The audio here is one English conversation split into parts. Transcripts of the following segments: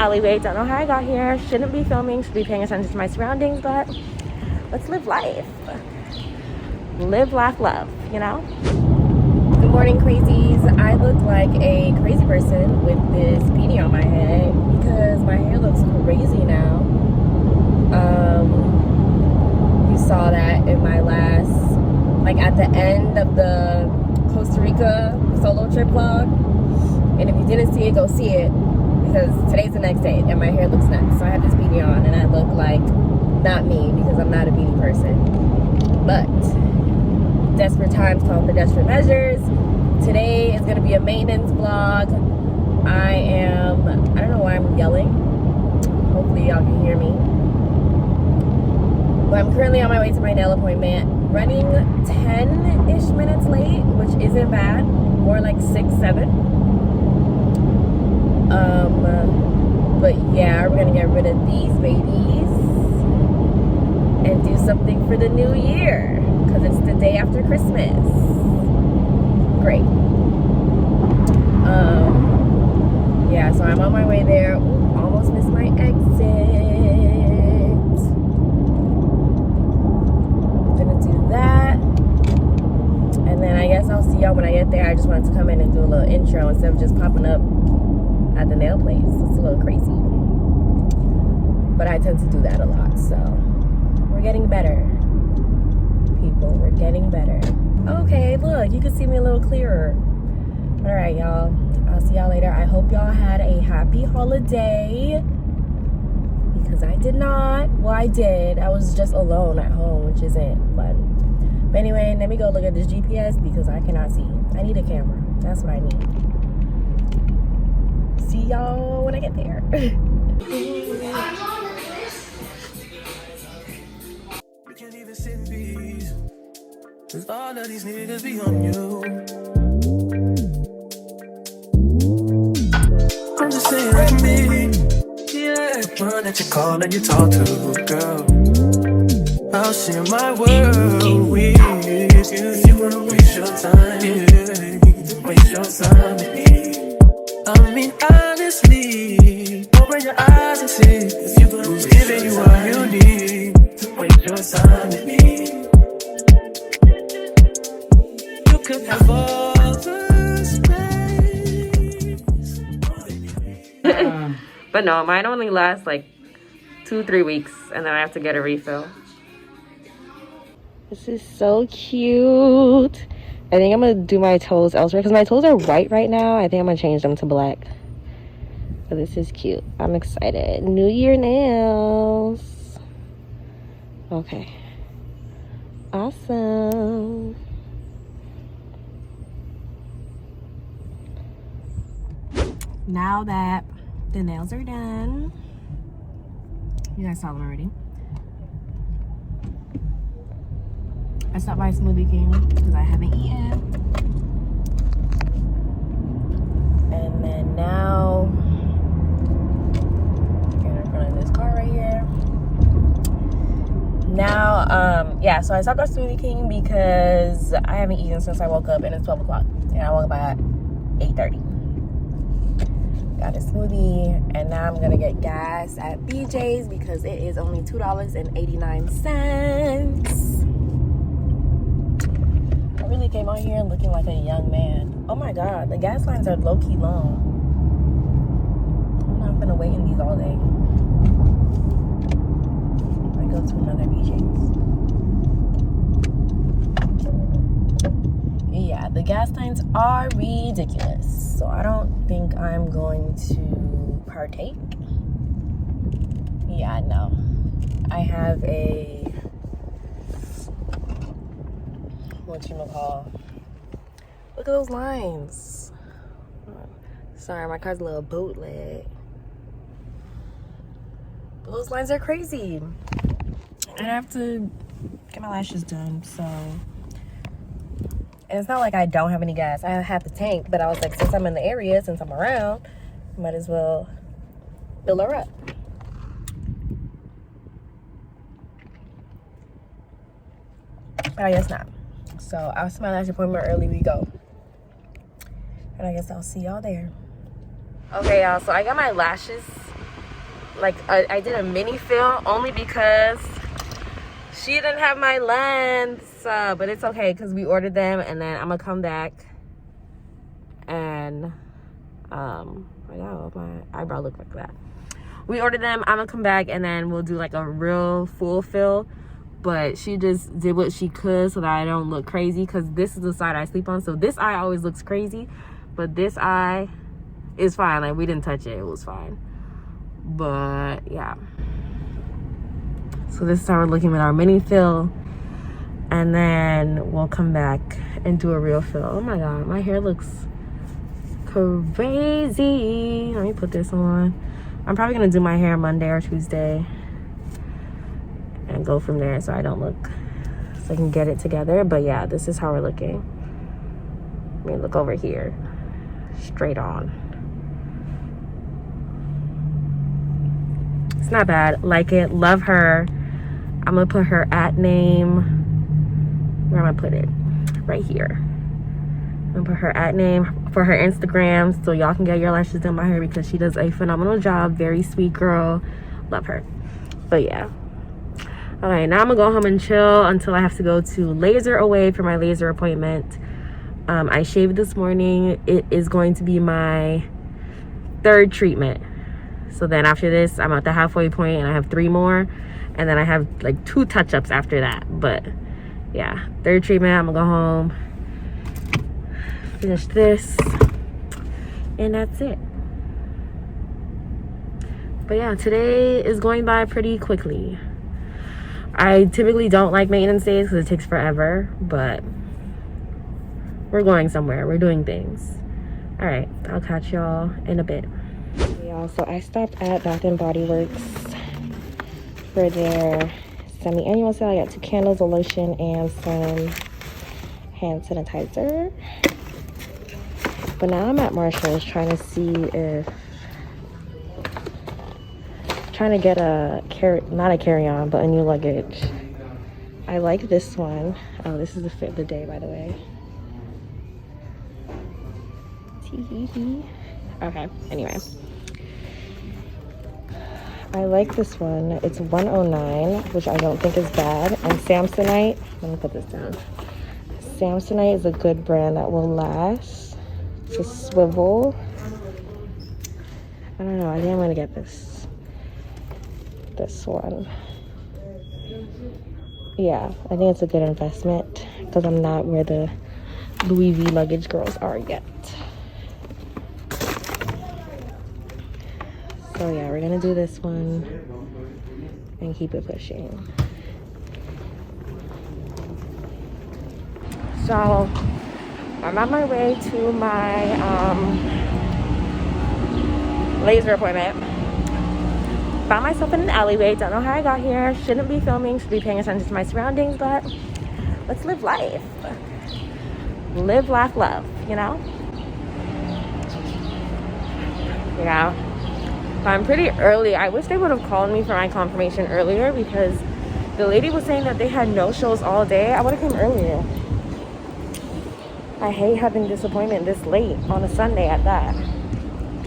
alleyway. Don't know how I got here. Shouldn't be filming. Should be paying attention to my surroundings, but let's live life. Live, laugh, love, you know? Good morning, crazies. I look like a crazy person with this beanie on my head because my hair looks crazy now. You saw that in my last, like at the end of the Costa Rica solo trip vlog. And if you didn't see it, go see it because today's the next day and my hair looks nuts. So I have this beanie on and I look like not me because I'm not a beanie person. But desperate times call for desperate measures. Today is going to be a maintenance vlog. I don't know why I'm yelling. Hopefully y'all can hear me. But I'm currently on my way to my nail appointment. Running 10-ish minutes late, which isn't bad. More like 6, 7. But yeah, we're going to get rid of these babies and do something for the new year. Because it's the day after Christmas. Great. Yeah, so I'm on my way there. Ooh, almost missed my exit. I'm gonna do that. And then I guess I'll see y'all when I get there. I just wanted to come in and do a little intro instead of just popping up at the nail place. It's a little crazy. But I tend to do that a lot, so we're getting better. People, we're getting better. Okay, look, you can see me a little clearer. All right, y'all, I'll see y'all later. I hope y'all had a happy holiday because I did not. Well, I did. I was just alone at home, which isn't fun. But anyway, let me go look at this GPS because I cannot see. I need a camera. That's what I need. See y'all when I get there. Cause all of these niggas be on you. I'm just saying like me. Yeah, one that you call and you talk to, girl. I'll share my world with you. You wanna waste your time, yeah. Waste your time with me. I mean honestly, open your eyes and see. Cause you gonna who's giving you what you need. Waste your time with me. Could have all the space. But no, mine only lasts like 2-3 weeks and then I have to get a refill. This is so cute. I think I'm gonna do my toes elsewhere because my toes are white right now. I think I'm gonna change them to black. But this is cute. I'm excited. New Year nails. Okay. Awesome. Now that the nails are done, you guys saw them already. I stopped by Smoothie King because I haven't eaten. And then now, get in front of this car right here. Now, yeah, so I stopped by Smoothie King because I haven't eaten since I woke up and it's 12 o'clock. And I woke up at 8:30. Got a smoothie and now I'm gonna get gas at BJ's because it is only $2.89. I really came out here looking like a young man. Oh my god, the gas lines are low-key long. I'm not gonna wait in these all day. I go to another BJ's. Yeah, the gas lines are ridiculous. So I don't think I'm going to partake. Yeah, no. I have a whatchamacall. Look at those lines. Sorry, my car's a little bootleg. But those lines are crazy. And I have to get my lashes done, so. And it's not like I don't have any gas. I have the tank, but I was like, since I'm in the area, since I'm around, I might as well fill her up. But I guess not. So I'll see my lash appointment early. We go. And I guess I'll see y'all there. Okay, y'all. So I got my lashes like I did a mini fill only because she didn't have my lengths, but it's okay because we ordered them, and then I'm gonna come back and my eyebrow look like that. We ordered them. I'm gonna come back and then we'll do like a real full fill, but she just did what she could so that I don't look crazy, because this is the side I sleep on, so this eye always looks crazy, but this eye is fine. Like, we didn't touch it, it was fine. But yeah, so this is how we're looking with our mini fill, and then we'll come back and do a real fill. Oh my god, my hair looks crazy. Let me put this on. I'm probably gonna do my hair Monday or Tuesday and go from there, so I don't look, so I can get it together. But yeah, this is how we're looking. Let me look over here, straight on. It's not bad. Like it. Love her. I'm gonna put her @name. Where am I put it? Right here. I'm gonna put her @name for her Instagram, so y'all can get your lashes done by her, because she does a phenomenal job. Very sweet girl. Love her. But yeah. Okay, now I'm gonna go home and chill until I have to go to Laser Away for my laser appointment. I shaved this morning. It is going to be my 3rd treatment. So then after this, I'm at the halfway point and I have 3 more. And then I have like 2 touch-ups after that. But yeah, 3rd treatment, I'm gonna go home, finish this, and that's it. But yeah, today is going by pretty quickly. I typically don't like maintenance days because it takes forever, but we're going somewhere. We're doing things. All right, I'll catch y'all in a bit. Y'all, so I stopped at Bath & Body Works for their semi-annual sale. I got 2 candles, a lotion, and some hand sanitizer. But now I'm at Marshall's trying to see if, trying to get a not a carry-on, but a new luggage. I like this one. Oh, this is the fit of the day, by the way. Okay, anyway. I like this one. It's 109, which I don't think is bad. And Samsonite, let me put this down. Samsonite is a good brand that will last. It's a swivel. I don't know, I think I'm gonna get this one. Yeah, I think it's a good investment because I'm not where the Louis V luggage girls are yet. So yeah, we're gonna do this one and keep it pushing. So I'm on my way to my laser appointment. Found myself in an alleyway. Don't know how I got here. Shouldn't be filming. Should be paying attention to my surroundings, but let's live life. Live, laugh, love, you know? Yeah. I'm pretty early. I wish they would have called me for my confirmation earlier, because the lady was saying that they had no shows all day. I would have come earlier. I hate having this appointment this late on a Sunday at that.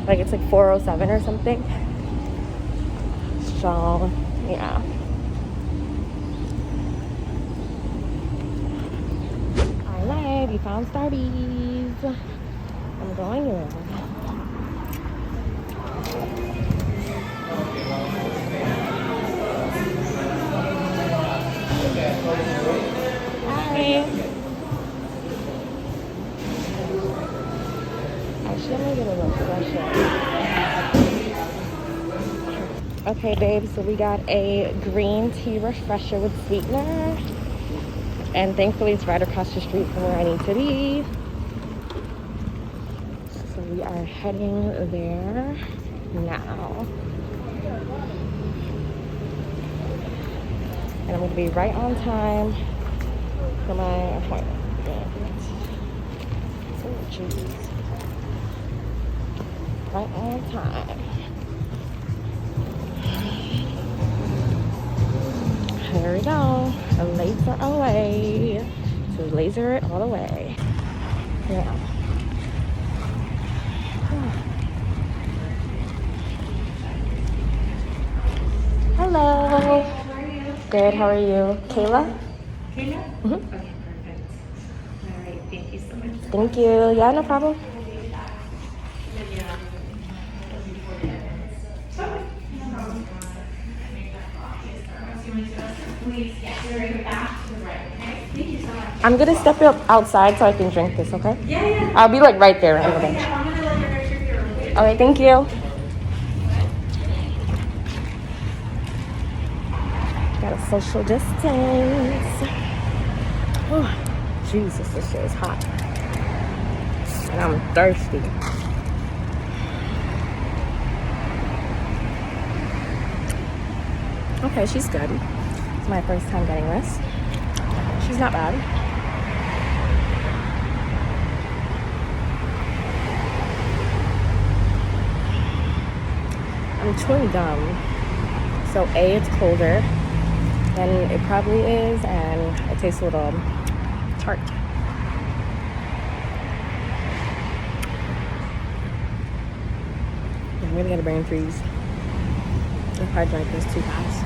Like, it's like 4:07 or something. So, yeah. Alright, we found Starbucks. I'm going in. Hi. Actually, I'm gonna get a refresher. Okay, babe, so we got a green tea refresher with sweetener. And thankfully, it's right across the street from where I need to be. So we are heading there now. And I'm going to be right on time for my appointment. So, jeez. Right on time. There we go. A laser away. So laser it all the way. Yeah. Hello. How are you? Good, how are you? Kayla? Kayla? Mm-hmm. Okay, perfect. All right, thank you so much. Thank you. Yeah, no problem. I'm gonna step up outside so I can drink this, okay? Yeah. I'll be like right there on the bench. I'm gonna let your hair shift here real quick. Okay, thank you. Gotta social distance. Oh, Jesus, this shit is hot. And I'm thirsty. Okay, she's good. It's my first time getting this. She's not bad. I'm chewing gum. So A, it's colder than it probably is, and it tastes a little tart. I'm really gonna brain freeze if I drink this too fast.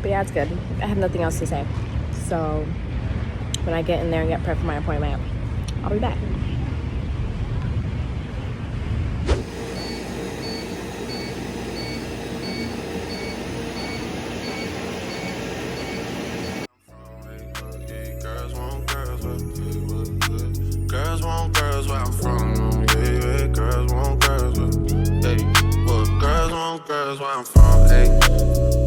But yeah, it's good. I have nothing else to say. So when I get in there and get prepped for my appointment, I'll be back. Girls want girls where I'm from. Yeah, girls want girls. Hey, well, girls want girls where I'm from. Hey,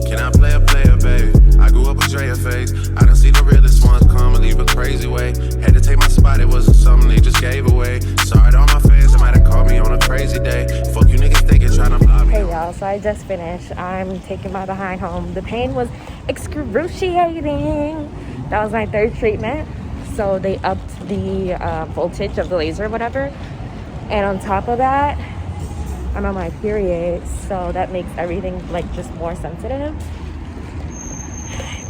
can I play a player, babe? I grew up with Drea face. I done seen the realest ones come and leave a crazy way. Had to take my spot, it wasn't something they just gave away. Sorry to all my fans, they might have called me on a crazy day. Fuck you niggas thinking, trying to block me. Hey y'all, so I just finished. I'm taking my behind home. The pain was excruciating. That was my third treatment. So they upped the voltage of the laser or whatever. And on top of that, I'm on my period. So that makes everything like just more sensitive.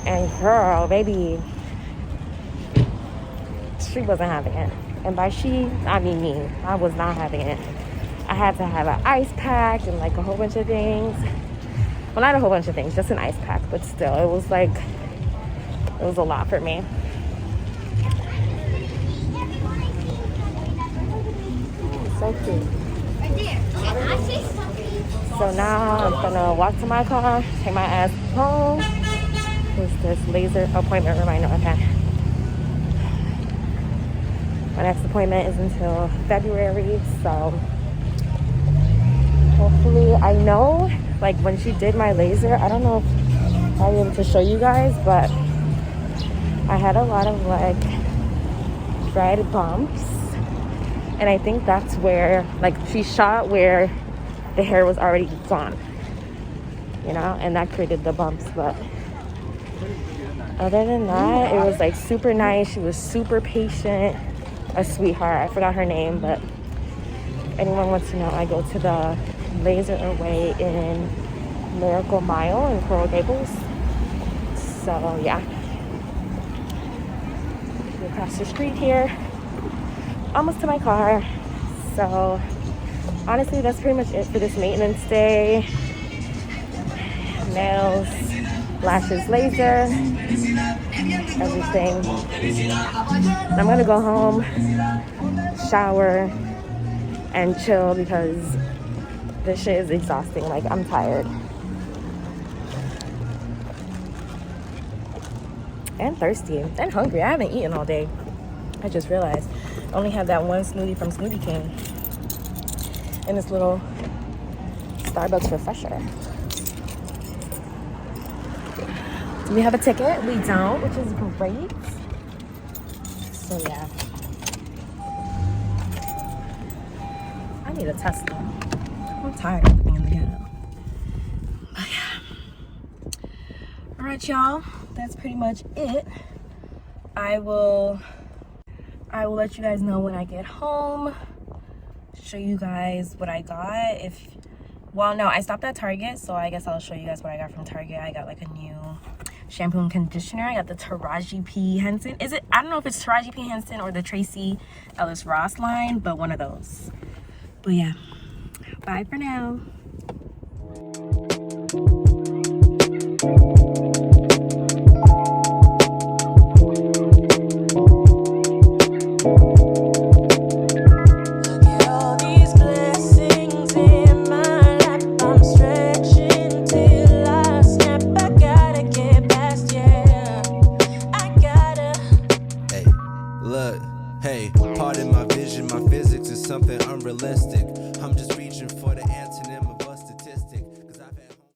And girl, baby, she wasn't having it. And by she, I mean me. I was not having it. I had to have an ice pack and like a whole bunch of things. Well, not a whole bunch of things, just an ice pack. But still, it was like, it was a lot for me. So cute. So now I'm gonna walk to my car, take my ass home. What's this laser appointment reminder? Okay. My next appointment is until February, so hopefully, I know, like when she did my laser, I don't know if I'll be able to show you guys, but I had a lot of like dried bumps. And I think that's where, like, she shot where the hair was already gone, you know, and that created the bumps. But other than that, it was like super nice. She was super patient, a sweetheart. I forgot her name, but anyone wants to know, I go to the Laser Away in Miracle Mile in Coral Gables. So yeah, across the street here. Almost to my car. So honestly, that's pretty much it for this maintenance day. Nails, lashes, laser, everything. And I'm gonna go home, shower, and chill because this shit is exhausting. Like, I'm tired and thirsty and hungry. I haven't eaten all day. I just realized I only have that one smoothie from Smoothie King and this little Starbucks refresher. Do we have a ticket? We don't, which is great. So yeah, I need a Tesla. I'm tired of living in the ghetto. But yeah. All right, y'all. That's pretty much it. I will let you guys know when I get home, show you guys what I got. Well, no, I stopped at Target, so I guess I'll show you guys what I got from Target. I got like a new shampoo and conditioner. I got the Taraji P. Henson. I don't know if it's Taraji P. Henson or the Tracy Ellis Ross line, but one of those. But yeah, bye for now. Hey, pardon my vision, my physics is something unrealistic. I'm just reaching for the antonym of